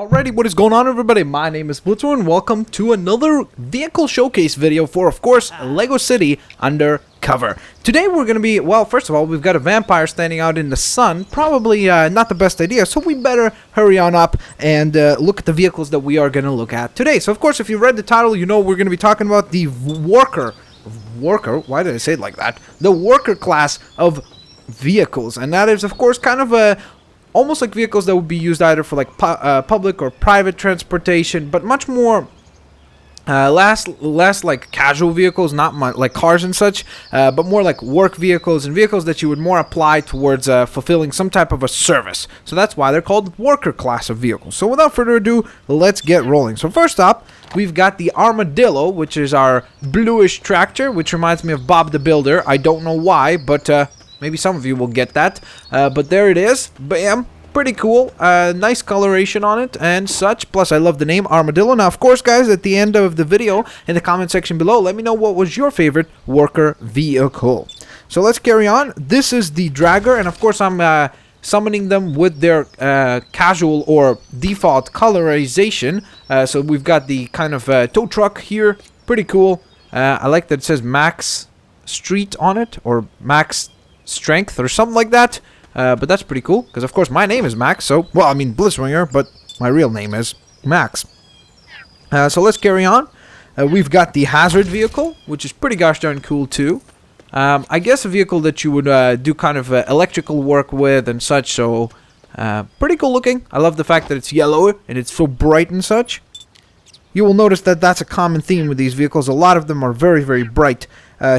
Alrighty, what is going on, everybody? My name is Blitzwinger and welcome to another vehicle showcase video for, of course, Lego City Undercover. Today we're going to be, well, first of all, we've got a vampire standing out in the sun. Probably not the best idea, so we better hurry on up and look at the vehicles that we are going to look at today. So, of course, if you read the title, you know we're going to be talking about the worker, why did I say it like that? The worker class of vehicles, and that is, of course, kind of a almost like vehicles that would be used either for like public or private transportation, but much more less like casual vehicles, not like cars and such, but more like work vehicles and vehicles that you would more apply towards fulfilling some type of a service. So that's why they're called worker class of vehicles. So without further ado, let's get rolling. So first up, we've got the Armadillo, which is our bluish tractor, which reminds me of Bob the Builder. I don't know why, but maybe some of you will get that. But there it is. Bam. Pretty cool. Nice coloration on it and such. Plus, I love the name Armadillo. Now, of course, guys, at the end of the video, in the comment section below, let me know what was your favorite worker vehicle. So let's carry on. This is the Dragger. And, of course, I'm summoning them with their casual or default colorization. So we've got the kind of tow truck here. Pretty cool. I like that it says Max Street on it, or Max Strength or something like that, but that's pretty cool because of course my name is Max, so well, I mean Blitzwinger, but my real name is Max. So let's carry on. We've got the hazard vehicle, which is pretty gosh darn cool too. I guess a vehicle that you would do kind of electrical work with and such, so pretty cool looking. I love the fact that it's yellow and it's so bright and such. You will notice that that's a common theme with these vehicles. A lot of them are very, very bright.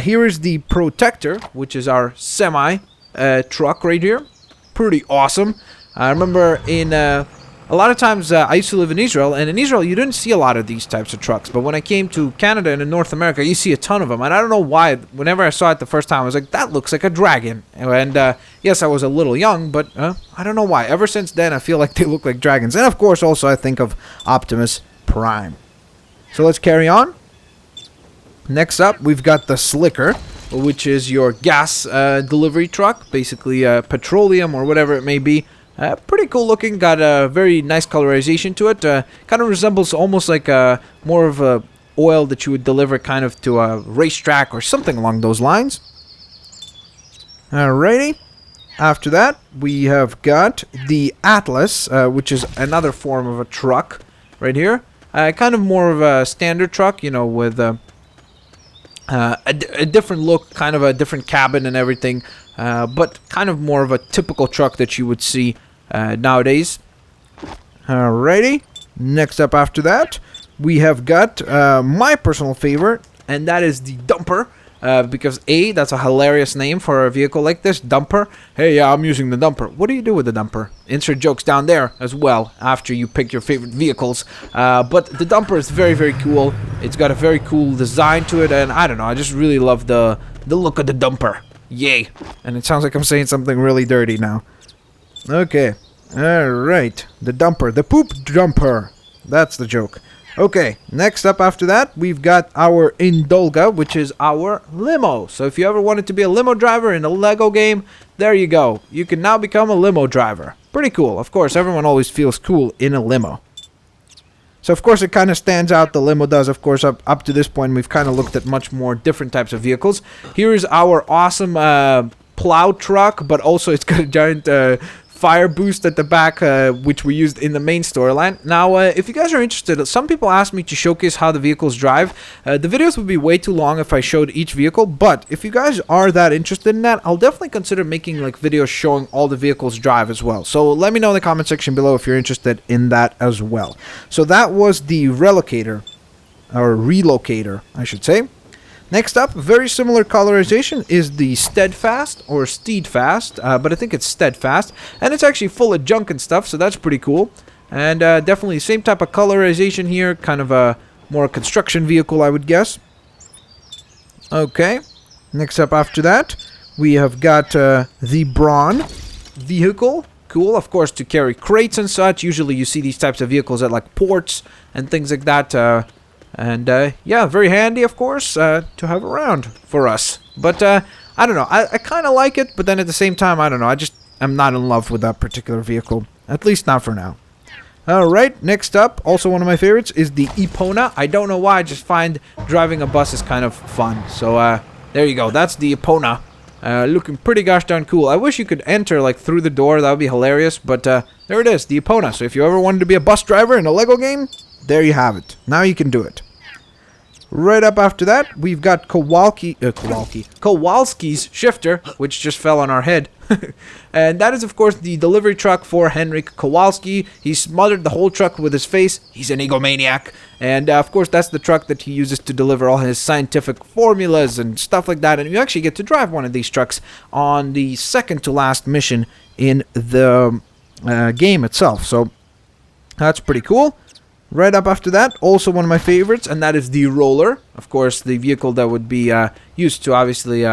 Here is the Protector, which is our semi truck right here. Pretty awesome. I remember in a lot of times I used to live in Israel, and in Israel you didn't see a lot of these types of trucks. But when I came to Canada and in North America, you see a ton of them. And I don't know why. Whenever I saw it the first time, I was like, that looks like a dragon. And yes, I was a little young, but I don't know why. Ever since then, I feel like they look like dragons. And of course, also I think of Optimus Prime. So let's carry on. Next up, we've got the Slicker, which is your gas delivery truck, basically petroleum or whatever it may be. Pretty cool looking, got a very nice colorization to it. Kind of resembles almost like more of a oil that you would deliver kind of to a racetrack or something along those lines. Alrighty. After that, we have got the Atlas, which is another form of a truck right here. Kind of more of a standard truck, you know, with a different look, kind of a different cabin and everything, but kind of more of a typical truck that you would see nowadays. Alrighty. Next up after that, we have got my personal favorite, and that is the Dumper. Because that's a hilarious name for a vehicle like this, Dumper. Hey, yeah, I'm using the Dumper. What do you do with the Dumper? Insert jokes down there as well after you pick your favorite vehicles. But the Dumper is very, very cool. It's got a very cool design to it, and I don't know, I just really love the look of the Dumper. Yay. And it sounds like I'm saying something really dirty now. Okay. Alright. The Dumper. The Poop Dumper. That's the joke. Okay, next up after that, we've got our Indolga, which is our limo. So if you ever wanted to be a limo driver in a Lego game, there you go. You can now become a limo driver. Pretty cool. Of course, everyone always feels cool in a limo. So of course, it kind of stands out. The limo does, of course, up to this point, we've kind of looked at much more different types of vehicles. Here is our awesome plow truck, but also it's got a giant fire boost at the back, which we used in the main storyline. Now, if you guys are interested, some people asked me to showcase how the vehicles drive. The videos would be way too long if I showed each vehicle, but if you guys are that interested in that, I'll definitely consider making like videos showing all the vehicles drive as well. So let me know in the comment section below if you're interested in that as well. So that was the Relocator, or Relocator, I should say. Next up, very similar colorization is the Steadfast, or Steadfast, but I think it's Steadfast, and it's actually full of junk and stuff, so that's pretty cool. And definitely same type of colorization here, kind of a more construction vehicle, I would guess. Okay, next up after that, we have got the Brawn vehicle. Cool, of course, to carry crates and such. Usually you see these types of vehicles at like ports and things like that. And yeah, very handy, of course, to have around for us. But I don't know, I kind of like it, but then at the same time, I don't know, I'm not in love with that particular vehicle, at least not for now. Alright, next up, also one of my favorites, is the Epona. I don't know why, I just find driving a bus is kind of fun. So, there you go, that's the Epona. Looking pretty gosh darn cool. I wish you could enter, like, through the door, that would be hilarious. But, there it is, the Epona. So if you ever wanted to be a bus driver in a Lego game, there you have it. Now you can do it. Right up after that, we've got Kowalski's shifter, which just fell on our head. And that is, of course, the delivery truck for Henryk Kowalski. He smothered the whole truck with his face. He's an egomaniac. And, of course, that's the truck that he uses to deliver all his scientific formulas and stuff like that. And you actually get to drive one of these trucks on the second to last mission in the game itself. So, that's pretty cool. Right up after that, also one of my favorites, and that is the roller. Of course, the vehicle that would be used to obviously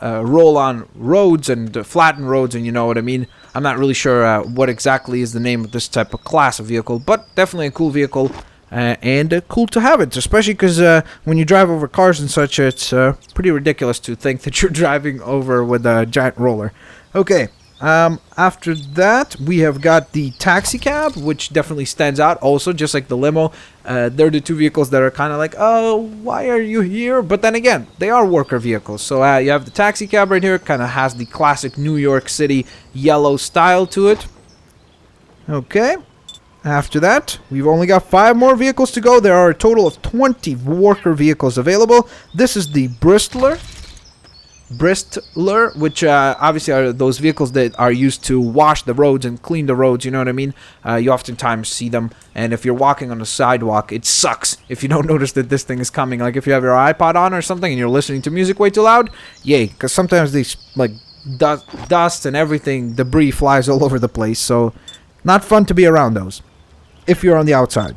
roll on roads and flatten roads, and you know what I mean. I'm not really sure what exactly is the name of this type of class of vehicle, but definitely a cool vehicle and cool to have it, especially because when you drive over cars and such, it's pretty ridiculous to think that you're driving over with a giant roller. Okay. After that, we have got the taxi cab, which definitely stands out also, just like the limo. They're the two vehicles that are kind of like, oh, why are you here? But then again, they are worker vehicles. So you have the taxi cab right here, kind of has the classic New York City yellow style to it. Okay. After that, we've only got 5 more vehicles to go. There are a total of 20 worker vehicles available. This is the Bristler, which obviously are those vehicles that are used to wash the roads and clean the roads, you know what I mean? You oftentimes see them, and if you're walking on a sidewalk, it sucks if you don't notice that this thing is coming. Like if you have your iPod on or something and you're listening to music way too loud, yay, because sometimes these, like, dust and everything, debris flies all over the place, so not fun to be around those if you're on the outside.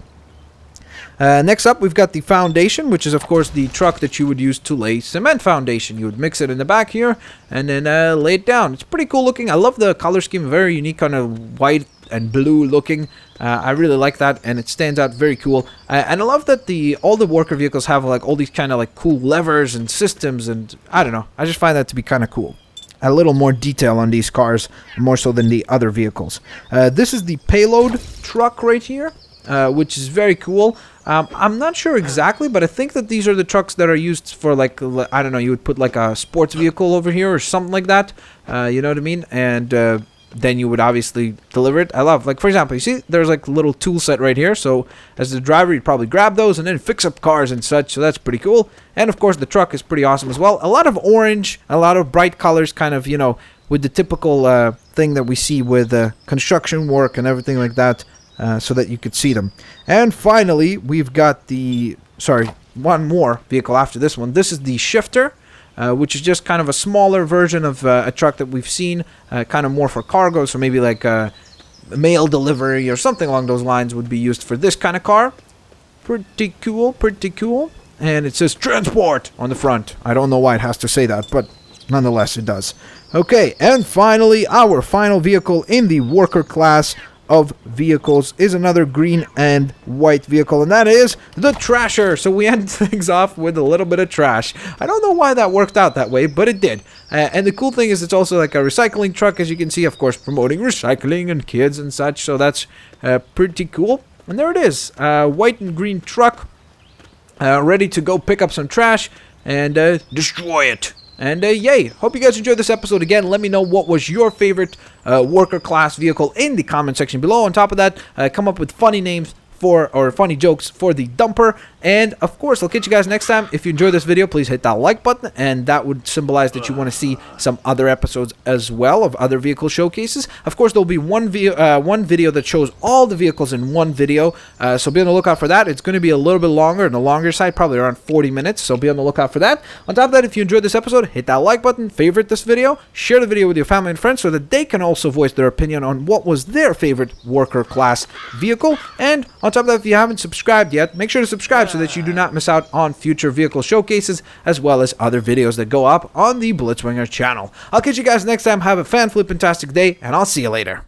Next up, we've got the foundation, which is, of course, the truck that you would use to lay cement foundation. You would mix it in the back here and then lay it down. It's pretty cool looking. I love the color scheme, very unique, kind of white and blue looking. I really like that, and it stands out very cool. And I love that all the worker vehicles have like all these kind of like cool levers and systems, and I don't know. I just find that to be kind of cool. A little more detail on these cars, more so than the other vehicles. This is the Payload Truck right here, which is very cool. I'm not sure exactly, but I think that these are the trucks that are used for, like, I don't know, you would put like a sports vehicle over here or something like that, you know what I mean? And then you would obviously deliver it. I love, like, for example, you see there's like a little tool set right here, so as the driver you'd probably grab those and then fix up cars and such, so that's pretty cool. And of course the truck is pretty awesome as well. A lot of orange, a lot of bright colors, kind of, you know, with the typical thing that we see with construction work and everything like that. So that you could see them. And finally, we've got one more vehicle after this one. This is the shifter, which is just kind of a smaller version of a truck that we've seen, kind of more for cargo, so maybe like mail delivery or something along those lines would be used for this kind of car. Pretty cool, pretty cool. And it says transport on the front. I don't know why it has to say that, but nonetheless it does. Okay, and finally, our final vehicle in the worker class of vehicles is another green and white vehicle, and that is the Trasher. So we end things off with a little bit of trash. I don't know why that worked out that way, but it did. And the cool thing is it's also like a recycling truck, as you can see, of course, promoting recycling and kids and such, so that's pretty cool. And there it is, white and green truck, ready to go pick up some trash and destroy it. And yay, hope you guys enjoyed this episode. Again, let me know what was your favorite worker class vehicle in the comment section below. On top of that, come up with funny names or funny jokes for the dumper. And of course, I'll catch you guys next time. If you enjoyed this video, please hit that like button, and that would symbolize that you want to see some other episodes as well of other vehicle showcases. Of course, there'll be one video that shows all the vehicles in one video, so be on the lookout for that. It's going to be a little bit longer, on the longer side, probably around 40 minutes, so be on the lookout for that. On top of that, if you enjoyed this episode, hit that like button, favorite this video, share the video with your family and friends so that they can also voice their opinion on what was their favorite worker class vehicle. And on top of that, if you haven't subscribed yet, make sure to subscribe so that you do not miss out on future vehicle showcases, as well as other videos that go up on the Blitzwinger channel. I'll catch you guys next time. Have a fan-flip-fantastic day, and I'll see you later.